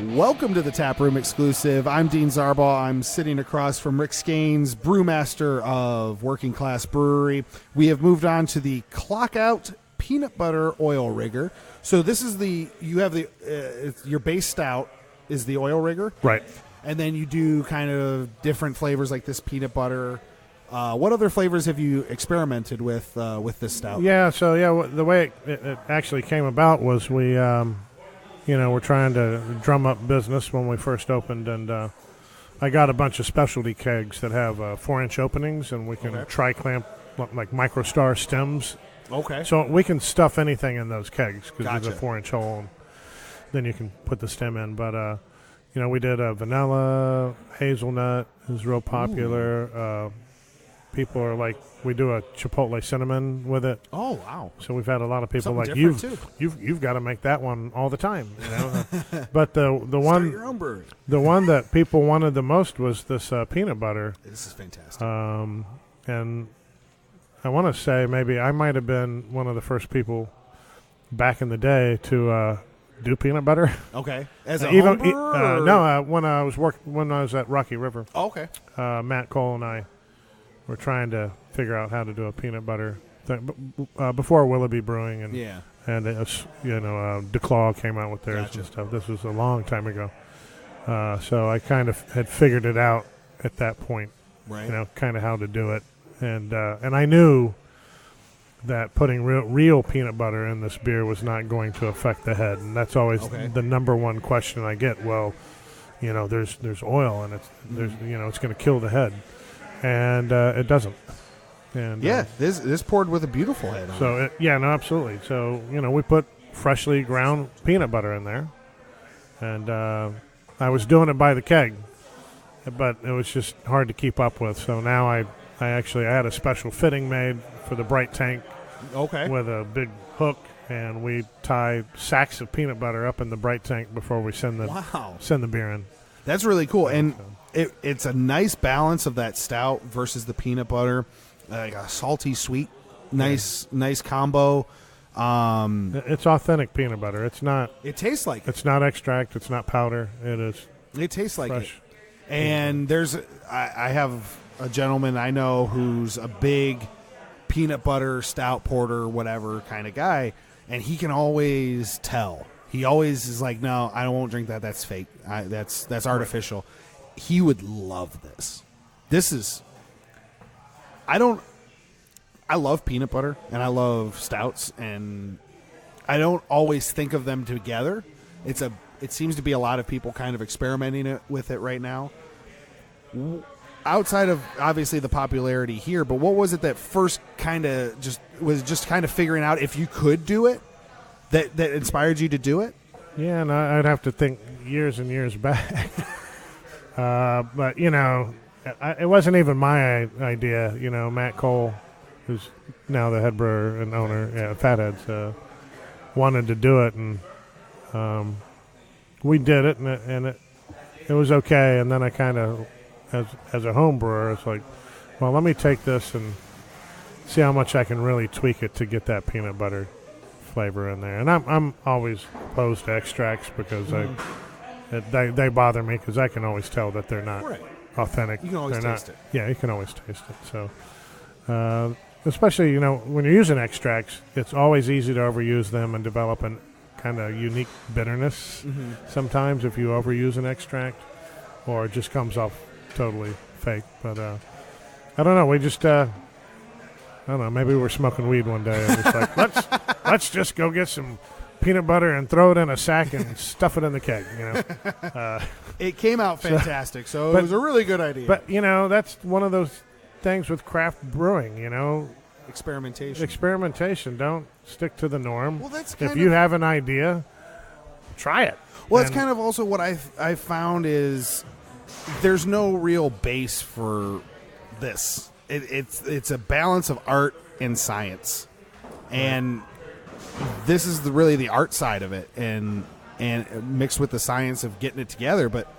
Welcome to the Tap Room Exclusive. I'm Dean Zarbaugh. I'm sitting across from Rick Skains, brewmaster of Working Class Brewery. We have moved on to the Clockout Peanut Butter Oil Rigger. So this is your base stout is the oil rigger. Right. And then you do kind of different flavors like this peanut butter. What other flavors have you experimented with this stout? The way it actually came about was we're trying to drum up business when we first opened, and I got a bunch of specialty kegs that have 4-inch openings, and we can tri-clamp like microstar stems. Okay. So we can stuff anything in those kegs because there's a Gotcha. 4-inch hole, and then you can put the stem in. But, we did a vanilla, hazelnut is real popular. People are like, we do a chipotle cinnamon with it. Oh, wow. So we've had a lot of people Something like different, you've got to make that one all the time, But the Start one your own brewery. the one that people wanted the most was this peanut butter, This is fantastic. and I want to say maybe I might have been one of the first people back in the day to do peanut butter. Okay. As a home brewer? when I was at Rocky River. Oh, okay. Matt Cole and I were trying to figure out how to do a peanut butter thing before Willoughby Brewing and it was, DeClaw came out with theirs and stuff. This was a long time ago, so I kind of had figured it out at that point, Right. kind of how to do it, and I knew that putting real peanut butter in this beer was not going to affect the head, and that's always the number one question I get. Well, there's oil and it's going to kill the head. And it doesn't. And this poured with a beautiful head on it. Absolutely. So we put freshly ground peanut butter in there, and I was doing it by the keg, but it was just hard to keep up with. So now I had a special fitting made for the bright tank, with a big hook, and we tie sacks of peanut butter up in the bright tank before we send the beer in. That's really cool, and it's a nice balance of that stout versus the peanut butter, like a salty, sweet, nice combo. It's authentic peanut butter. It's not. It tastes like it's not extract. It's not powder. It is. It tastes like fresh. it. And I have a gentleman I know who's a big peanut butter stout porter, whatever kind of guy, and he can always tell. He always is like, no, I won't drink that. That's fake. That's artificial. He would love this. This is. I love peanut butter and I love stouts, and I don't always think of them together. It seems to be a lot of people kind of experimenting with it right now. Outside of obviously the popularity here, but what was it that first kind of just kind of figuring out if you could do it? That inspired you to do it? Yeah, and I'd have to think years and years back. But, it wasn't even my idea. Matt Cole, who's now the head brewer and owner, Fatheads, wanted to do it, and we did it, and it was okay. And then I kind of, as a home brewer, it's like, well, let me take this and see how much I can really tweak it to get that peanut butter flavor in there. And I'm always opposed to extracts because they bother me because I can always tell that they're not authentic. You can always taste it. Yeah, you can always taste it. So, especially when you're using extracts, it's always easy to overuse them and develop a kind of unique bitterness. Sometimes if you overuse an extract, or it just comes off totally fake. But I don't know. We just I don't know. Maybe we're smoking weed one day. And it's like, let's just go get some peanut butter and throw it in a sack and stuff it in the keg. It came out fantastic, so it was a really good idea. But that's one of those things with craft brewing. Experimentation. Don't stick to the norm. Well, that's if you have an idea, try it. Well, it's kind of also what I found is there's no real base for this. It's a balance of art and science, and this is really the art side of it, and mixed with the science of getting it together. But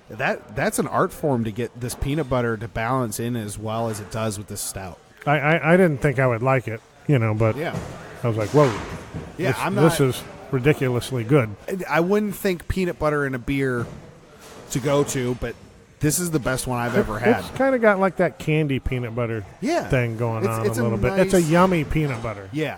that's an art form to get this peanut butter to balance in as well as it does with this stout. I didn't think I would like it, but yeah, I was like, whoa, yeah, ridiculously good. I wouldn't think peanut butter in a beer to go to, but this is the best one I've ever had. It's kind of got like that candy peanut butter thing going on it's a little bit. nice, It's a yummy peanut butter. Yeah.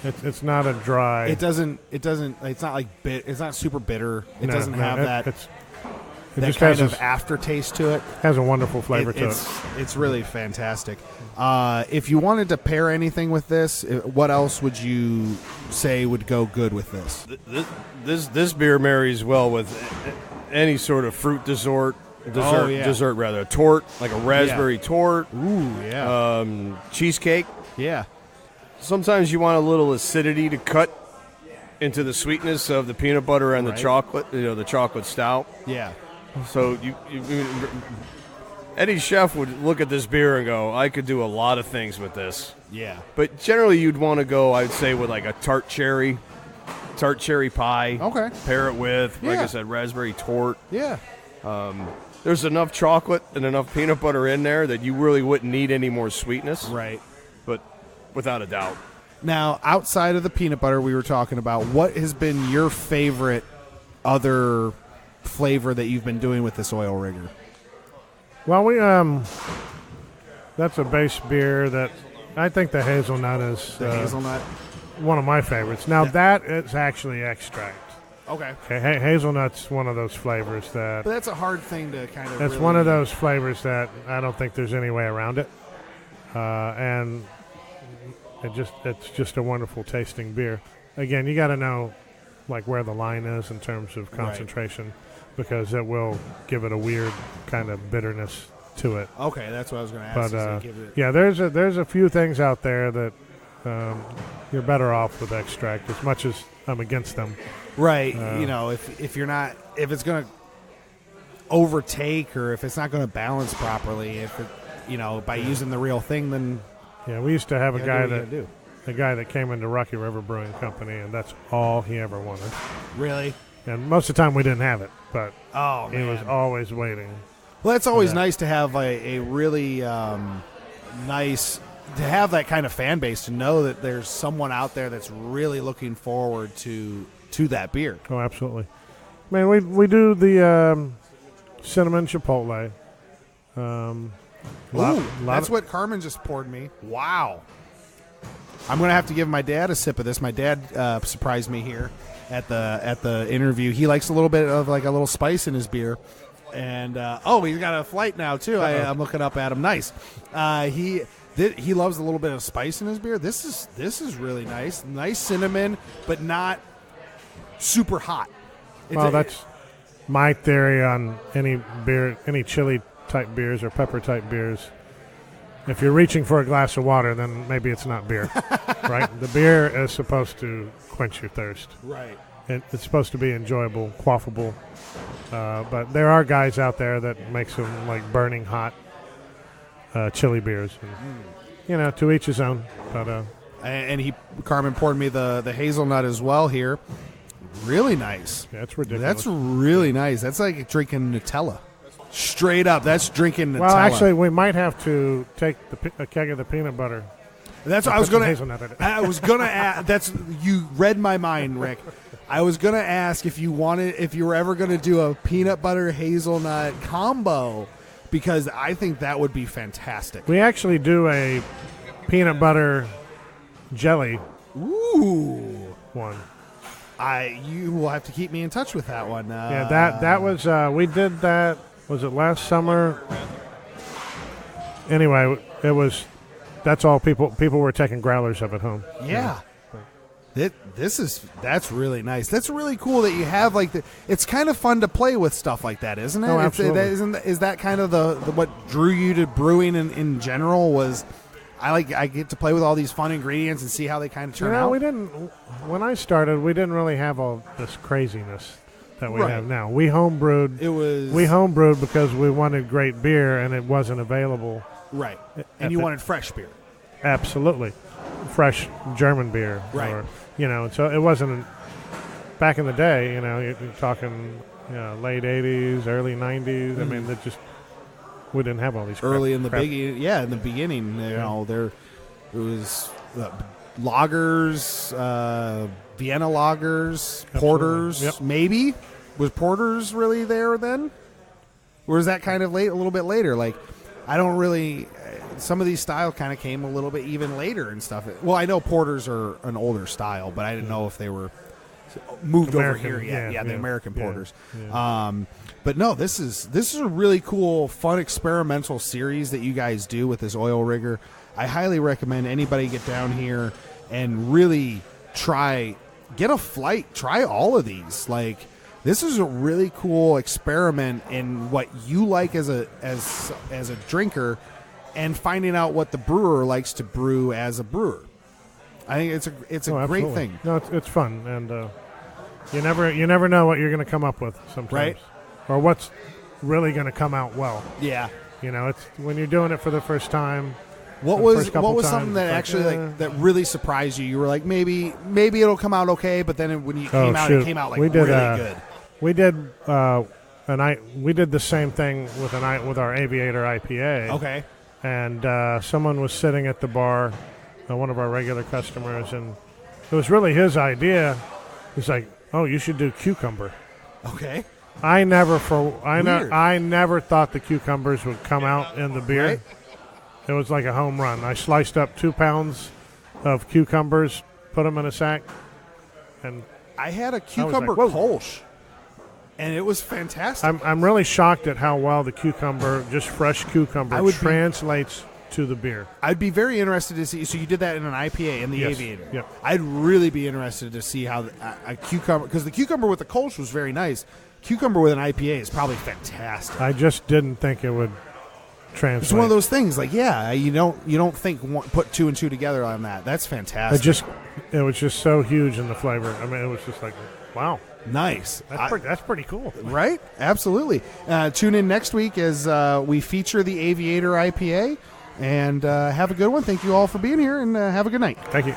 It's not a dry. It's not like it's not super bitter. It doesn't have that. It just kind has of aftertaste to it. Has a wonderful flavor to it. It's really fantastic. If you wanted to pair anything with this, what else would you say would go good with this? This beer marries well with any sort of fruit dessert rather. A torte, like a raspberry torte. Ooh, yeah. Cheesecake. Yeah. Sometimes you want a little acidity to cut into the sweetness of the peanut butter and the chocolate, the chocolate stout. Yeah. So Eddie's chef would look at this beer and go, I could do a lot of things with this. Yeah. But generally you'd want to go, I'd say, with like a tart cherry pie. Okay. Pair it with, like Yeah. I said, raspberry torte. Yeah. There's enough chocolate and enough peanut butter in there that you really wouldn't need any more sweetness. Right. But without a doubt. Now, outside of the peanut butter we were talking about, what has been your favorite other flavor that you've been doing with this oil rigger? Well, that's a base beer that I think the hazelnut is The hazelnut? one of my favorites. Now, that is actually extract. Okay. Hazelnut's one of those flavors that... But that's a hard thing to kind of It's one of those flavors that I don't think there's any way around it. And it's just a wonderful tasting beer. Again, you got to know like where the line is in terms of concentration, because it will give it a weird kind of bitterness to it. Okay, that's what I was going to ask. But yeah, there's a few things out there that you're better off with extract, as much as I'm against them. Right. If you're not, if it's going to overtake, or if it's not going to balance properly, by using the real thing, then yeah, we used to have a guy that came into Rocky River Brewing Company, and that's all he ever wanted. Really? And most of the time we didn't have it, but he was man. always waiting. Well, it's always nice to have a really nice, to have that kind of fan base, to know that there's someone out there that's really looking forward to that beer. Oh, absolutely. Man, we do the cinnamon chipotle. That's what Carmen just poured me. Wow. I'm going to have to give my dad a sip of this. My dad surprised me here at the interview. He likes a little bit of like a little spice in his beer. And he's got a flight now too. I'm looking up at him. Nice. He loves a little bit of spice in his beer. This is really nice. Nice cinnamon, but not super hot. That's my theory on any beer, any chili type beers or pepper type beers. If you're reaching for a glass of water, then maybe it's not beer, right? The beer is supposed to quench your thirst. Right. It's supposed to be enjoyable, quaffable. But there are guys out there that make some like burning hot chili beers. And, to each his own. But Carmen poured me the hazelnut as well here. Really nice. Yeah, it's ridiculous. That's really nice. That's like drinking Nutella. Straight up, that's drinking Nutella. Well, actually, we might have to take a keg of the peanut butter. That's what I was going to. I was going to ask. That's, you read my mind, Rick. I was going to ask if you were ever going to do a peanut butter hazelnut combo, because I think that would be fantastic. We actually do a peanut butter jelly. Ooh, one. You will have to keep me in touch with that one. Yeah, that was we did that. Was it last summer? Anyway, it was. That's all people were taking growlers of at home. Yeah. That's really nice. That's really cool that you have it's kind of fun to play with stuff like that, isn't it? Oh, absolutely. Is that kind of the what drew you to brewing in general? Was I get to play with all these fun ingredients and see how they kind of turn out. When I started, we didn't really have all this craziness that we have now. We homebrewed. We homebrewed because we wanted great beer and it wasn't available. Right. And you wanted fresh beer. Absolutely. Fresh German beer. Right. So it wasn't back in the day, you're talking late 80s, early 90s. I mean, we didn't have all these early in the beginning. Yeah, in the beginning, there it was lagers, Vienna lagers, porters, Yep. maybe. Was porters really there then? Or is that kind of late, a little bit later? Like, I don't really. Some of these style kind of came a little bit even later and stuff. Well, I know porters are an older style, but I didn't know if they were moved American, over here yet. Yeah, the American porters. Yeah. But no, this is a really cool, fun experimental series that you guys do with this oil rigger. I highly recommend anybody get down here and really get a flight, try all of these. Like, this is a really cool experiment in what you like as a drinker, and finding out what the brewer likes to brew as a brewer. I think it's a great absolutely. thing. No, it's fun, and you never know what you're going to come up with sometimes, Right? Or what's really going to come out well. Yeah. It's when you're doing it for the first time. What was something that actually that really surprised you? You were like, maybe it'll come out okay, but then when you came out, it came out like really good. We did we did the same thing with our Aviator IPA. Okay. And someone was sitting at the bar, one of our regular customers, and it was really his idea. He's like, "Oh, you should do cucumber." Okay. I never thought the cucumbers would come out in the beer. Right? It was like a home run. I sliced up 2 pounds of cucumbers, put them in a sack, and I had a cucumber like, Kolsch, and it was fantastic. I'm really shocked at how well the cucumber, just fresh cucumber, translates to the beer. I'd be very interested to see. So you did that in an IPA in the Yes. Aviator. Yep. I'd really be interested to see how a cucumber, because the cucumber with the Kolsch was very nice. Cucumber with an IPA is probably fantastic. I just didn't think it would translate. It's one of those things. Like, you don't think put 2 and 2 together on that. That's fantastic. It was just so huge in the flavor. I mean, it was just like, wow. Nice. That's pretty cool. Right? Absolutely. Tune in next week as we feature the Aviator IPA. And have a good one. Thank you all for being here, and have a good night. Thank you.